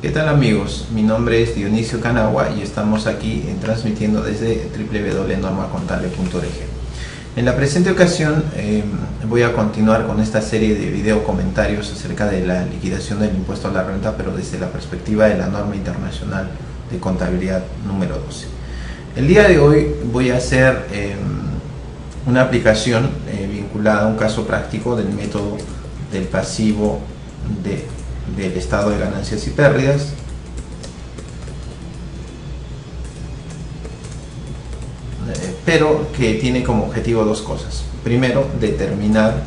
¿Qué tal amigos? Mi nombre es Dionisio Canagua y estamos aquí transmitiendo desde www.normacontable.org. En la presente ocasión voy a continuar con esta serie de video comentarios acerca de la liquidación del impuesto a la renta, pero desde la perspectiva de la norma internacional de contabilidad número 12. El día de hoy voy a hacer una aplicación vinculada a un caso práctico del método del pasivo del estado de ganancias y pérdidas, pero que tiene como objetivo dos cosas. Primero, determinar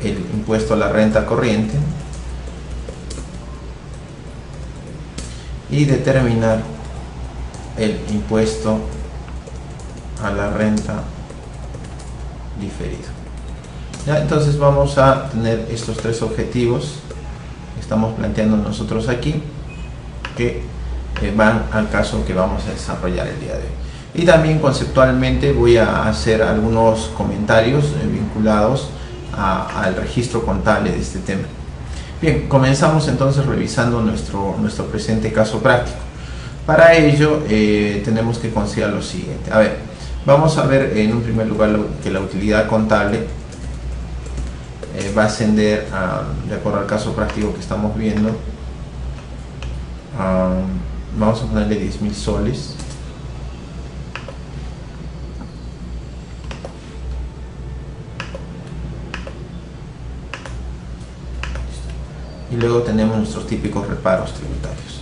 el impuesto a la renta corriente y determinar el impuesto a la renta diferido. ¿Ya? Entonces vamos a tener estos tres objetivos que estamos planteando nosotros aquí, que van al caso que vamos a desarrollar el día de hoy. Y también conceptualmente voy a hacer algunos comentarios vinculados al registro contable de este tema. Bien, comenzamos entonces revisando nuestro presente caso práctico. Para ello tenemos que considerar lo siguiente. A ver, vamos a ver en un primer lugar que la utilidad contable va a ascender, de acuerdo al caso práctico que estamos viendo, vamos a ponerle 10.000 soles. Y luego tenemos nuestros típicos reparos tributarios.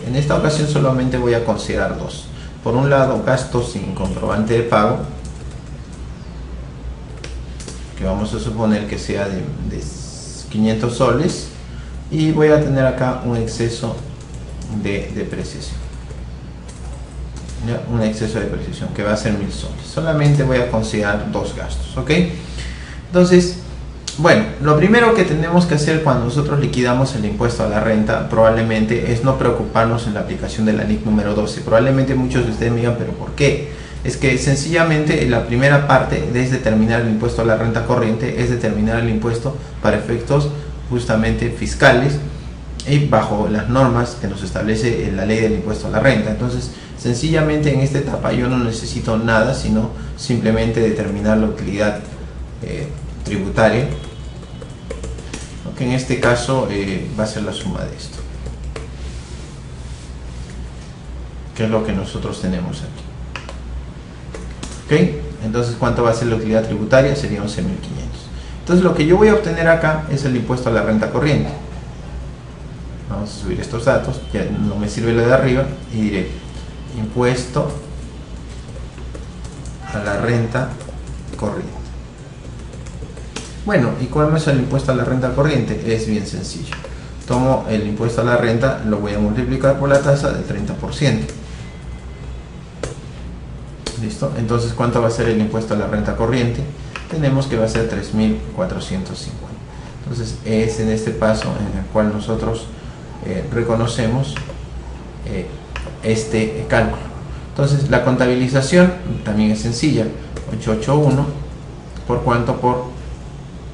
En esta ocasión solamente voy a considerar dos. Por un lado, gastos sin comprobante de pago, que vamos a suponer que sea de 500 soles, y voy a tener acá un exceso de depreciación. ¿Ya? Un exceso de depreciación que va a ser 1.000 soles. Solamente voy a considerar dos gastos, ¿ok? Entonces, bueno, lo primero que tenemos que hacer cuando nosotros liquidamos el impuesto a la renta probablemente es no preocuparnos en la aplicación de la NIC número 12. Probablemente muchos de ustedes me digan, ¿pero por qué? Es que sencillamente la primera parte es determinar el impuesto a la renta corriente, es determinar el impuesto para efectos justamente fiscales y bajo las normas que nos establece la ley del impuesto a la renta. Entonces, sencillamente en esta etapa yo no necesito nada, sino simplemente determinar la utilidad tributaria, que en este caso va a ser la suma de esto, que es lo que nosotros tenemos aquí. ¿Ok? Entonces, ¿cuánto va a ser la utilidad tributaria? Sería 11.500. Entonces, lo que yo voy a obtener acá es el impuesto a la renta corriente. Vamos a subir estos datos, ya no me sirve lo de arriba, y diré impuesto a la renta corriente. Bueno, ¿y cuál es el impuesto a la renta corriente? Es bien sencillo. Tomo el impuesto a la renta, lo voy a multiplicar por la tasa del 30%. ¿Listo? Entonces, ¿cuánto va a ser el impuesto a la renta corriente? Tenemos que va a ser 3.450. Entonces, es en este paso en el cual nosotros reconocemos este cálculo. Entonces, la contabilización también es sencilla. 881, ¿por cuánto? Por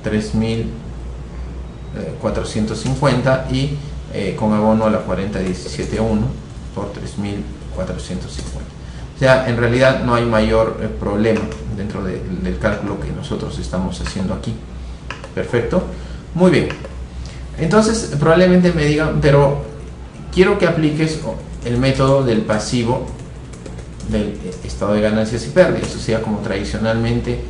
3.450 y con abono a la 40.171 por 3.450. O sea, en realidad no hay mayor problema dentro del cálculo que nosotros estamos haciendo aquí. Perfecto. Muy bien. Entonces, probablemente me digan, pero quiero que apliques el método del pasivo del estado de ganancias y pérdidas. O sea, como tradicionalmente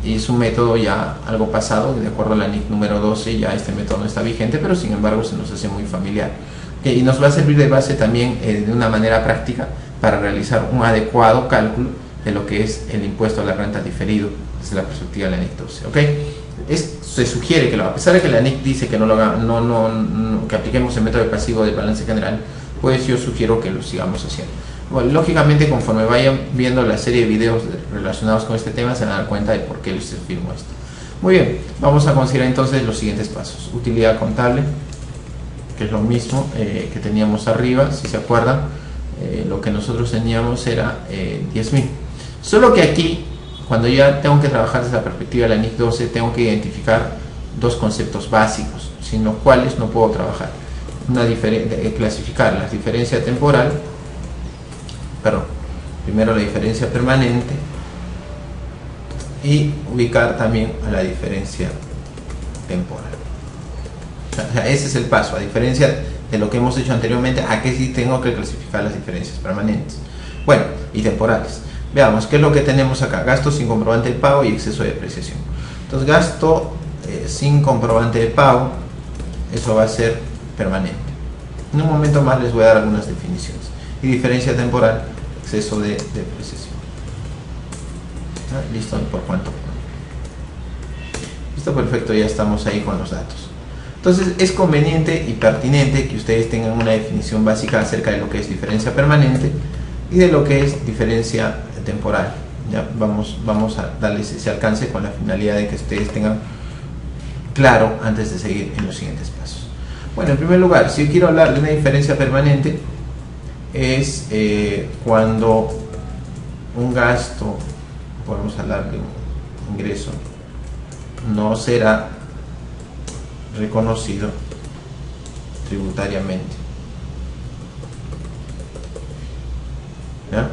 es un método ya algo pasado, de acuerdo a la NIC número 12, ya este método no está vigente, pero sin embargo se nos hace muy familiar. Y nos va a servir de base también de una manera práctica para realizar un adecuado cálculo de lo que es el impuesto a la renta diferido desde la perspectiva de la NIC 12. ¿Okay? Se sugiere que a pesar de que la NIC dice que no lo haga, que apliquemos el método de pasivo del balance general, pues yo sugiero que lo sigamos haciendo. Bueno, lógicamente, conforme vayan viendo la serie de videos relacionados con este tema, se van a dar cuenta de por qué les firmo esto. Muy bien, vamos a considerar entonces los siguientes pasos. Utilidad contable, que es lo mismo que teníamos arriba, si se acuerdan. Lo que nosotros teníamos era 10.000. Solo que aquí, cuando ya tengo que trabajar desde la perspectiva de la NIC 12, tengo que identificar dos conceptos básicos, sin los cuales no puedo trabajar. Clasificar la diferencia temporal, primero la diferencia permanente, y ubicar también a la diferencia temporal. O sea, ese es el paso, a diferencia de lo que hemos hecho anteriormente, a que sí tengo que clasificar las diferencias permanentes, bueno, y temporales. Veamos qué es lo que tenemos acá: gasto sin comprobante de pago y exceso de depreciación. Entonces, gasto sin comprobante de pago, eso va a ser permanente. En un momento más les voy a dar algunas definiciones. Y diferencia temporal, exceso de depreciación. Listo, ¿por cuánto? Listo, perfecto, ya estamos ahí con los datos. Entonces, es conveniente y pertinente que ustedes tengan una definición básica acerca de lo que es diferencia permanente y de lo que es diferencia temporal. Ya vamos a darles ese alcance con la finalidad de que ustedes tengan claro antes de seguir en los siguientes pasos. Bueno, en primer lugar, si yo quiero hablar de una diferencia permanente, es cuando un gasto, podemos hablar de un ingreso, no será reconocido tributariamente, ¿ya?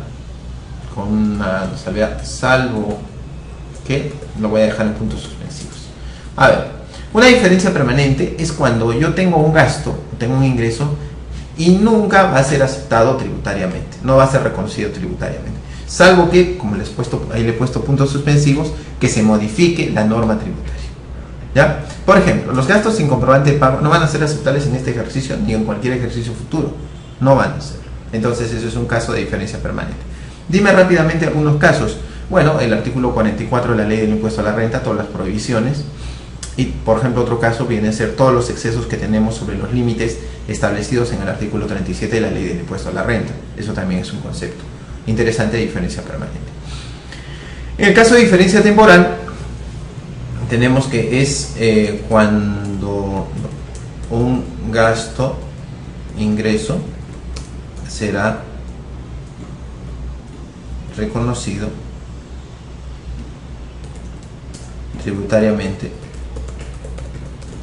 Con una salvedad, salvo que lo voy a dejar en puntos suspensivos. A ver, una diferencia permanente es cuando yo tengo un gasto, tengo un ingreso y nunca va a ser aceptado tributariamente, no va a ser reconocido tributariamente, salvo que, como ahí le he puesto puntos suspensivos, que se modifique la norma tributaria. ¿Ya? Por ejemplo, los gastos sin comprobante de pago no van a ser aceptables en este ejercicio ni en cualquier ejercicio futuro, no van a ser. Entonces, eso es un caso de diferencia permanente. Dime rápidamente algunos casos. Bueno, el artículo 44 de la ley del impuesto a la renta, todas las prohibiciones. Y, por ejemplo, otro caso viene a ser todos los excesos que tenemos sobre los límites establecidos en el artículo 37 de la ley del impuesto a la renta. Eso también es un concepto interesante de diferencia permanente. En el caso de diferencia temporal, tenemos que es cuando un gasto, ingreso, será reconocido tributariamente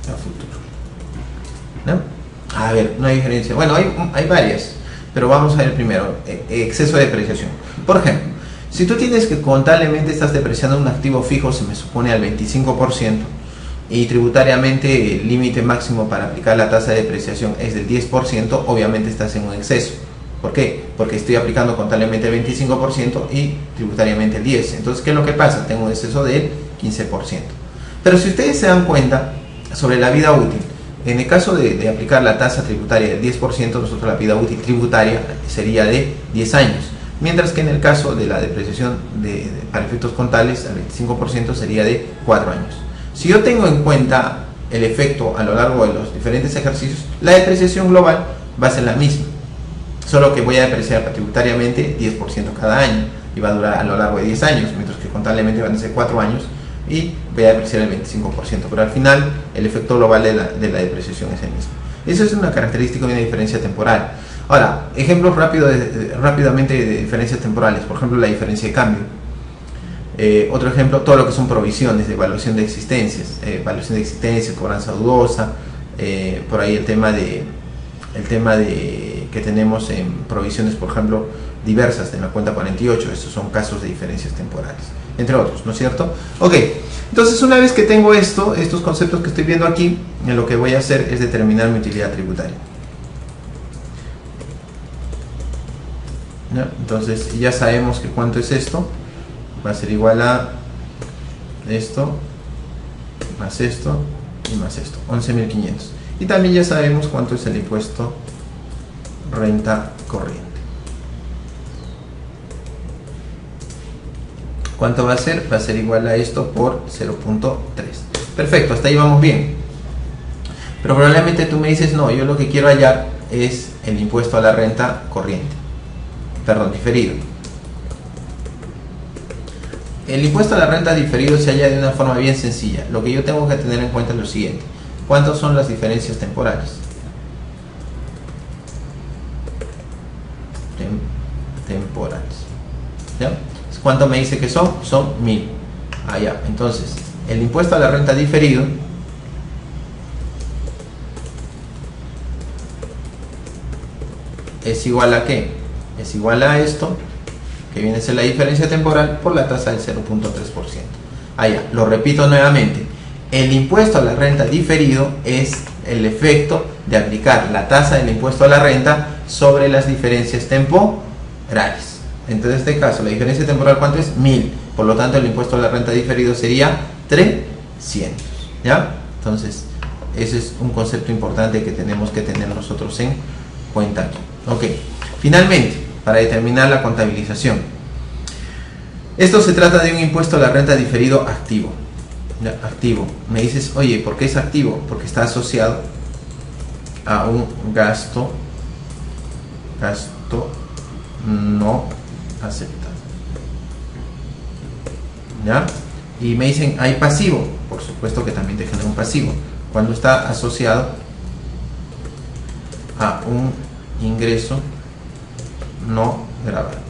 a futuro, ¿no? A ver, no hay diferencia. Bueno, hay varias, pero vamos a ver primero, exceso de depreciación. Por ejemplo, si tú tienes que contablemente estás depreciando un activo fijo, se me supone al 25%, y tributariamente el límite máximo para aplicar la tasa de depreciación es del 10%, obviamente estás en un exceso. ¿Por qué? Porque estoy aplicando contablemente el 25% y tributariamente el 10%. Entonces, ¿qué es lo que pasa? Tengo un exceso del 15%. Pero si ustedes se dan cuenta sobre la vida útil, en el caso de aplicar la tasa tributaria del 10%, nosotros la vida útil tributaria sería de 10 años. Mientras que en el caso de la depreciación para efectos contables, al 25% sería de 4 años. Si yo tengo en cuenta el efecto a lo largo de los diferentes ejercicios, la depreciación global va a ser la misma, solo que voy a depreciar tributariamente 10% cada año y va a durar a lo largo de 10 años, mientras que contablemente van a ser 4 años y voy a depreciar el 25%, pero al final el efecto global de la depreciación es el mismo. Eso es una característica de una diferencia temporal. Ahora, ejemplos rápidamente de diferencias temporales. Por ejemplo, la diferencia de cambio. Otro ejemplo, todo lo que son provisiones de evaluación de existencias, cobranza dudosa, por ahí el tema de que tenemos en provisiones, por ejemplo, diversas en la cuenta 48. Estos son casos de diferencias temporales, entre otros, ¿no es cierto? Ok, entonces una vez que tengo estos conceptos que estoy viendo aquí, lo que voy a hacer es determinar mi utilidad tributaria. ¿Ya? Entonces ya sabemos que cuánto es esto, va a ser igual a esto, más esto y más esto, 11.500. Y también ya sabemos cuánto es el impuesto renta corriente. ¿Cuánto va a ser? Va a ser igual a esto por 0.3. Perfecto, hasta ahí vamos bien. Pero probablemente tú me dices, no, yo lo que quiero hallar es el impuesto a la renta corriente. Perdón, diferido. El impuesto a la renta diferido se halla de una forma bien sencilla. Lo que yo tengo que tener en cuenta es lo siguiente: ¿cuántas son las diferencias temporales? Temporales. ¿Ya? ¿Cuánto me dice que son? Son 1000. Entonces, el impuesto a la renta diferido es igual a ¿qué? Es igual a esto, que viene a ser la diferencia temporal por la tasa del 0.3%. Allá, lo repito nuevamente, el impuesto a la renta diferido es el efecto de aplicar la tasa del impuesto a la renta sobre las diferencias temporales. Entonces, en este caso, la diferencia temporal, ¿cuánto es? 1000. Por lo tanto, el impuesto a la renta diferido sería 300. ¿Ya? Entonces, ese es un concepto importante que tenemos que tener nosotros en cuenta aquí. Ok. Finalmente, para determinar la contabilización, esto se trata de un impuesto a la renta diferido activo. Activo. Me dices, oye, ¿por qué es activo? Porque está asociado a un gasto no aceptado. ¿Ya? Y me dicen, ¿hay pasivo? Por supuesto que también te genera un pasivo cuando está asociado a un ingreso no grabado.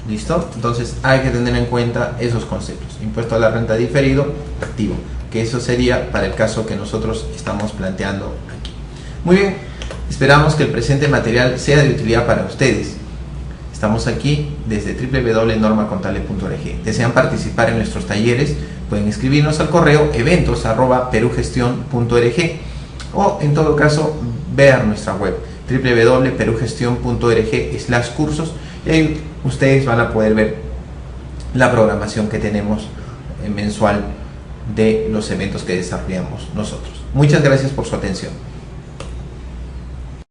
¿Listo? Entonces hay que tener en cuenta esos conceptos. Impuesto a la renta diferido activo, que eso sería para el caso que nosotros estamos planteando aquí. Muy bien, esperamos que el presente material sea de utilidad para ustedes. Estamos aquí desde www.normacontable.org. ¿Desean participar en nuestros talleres? Pueden escribirnos al correo eventos@perugestión.org o en todo caso ver nuestra web www.perugestión.org/cursos y ahí ustedes van a poder ver la programación que tenemos mensual de los eventos que desarrollamos nosotros. Muchas gracias por su atención.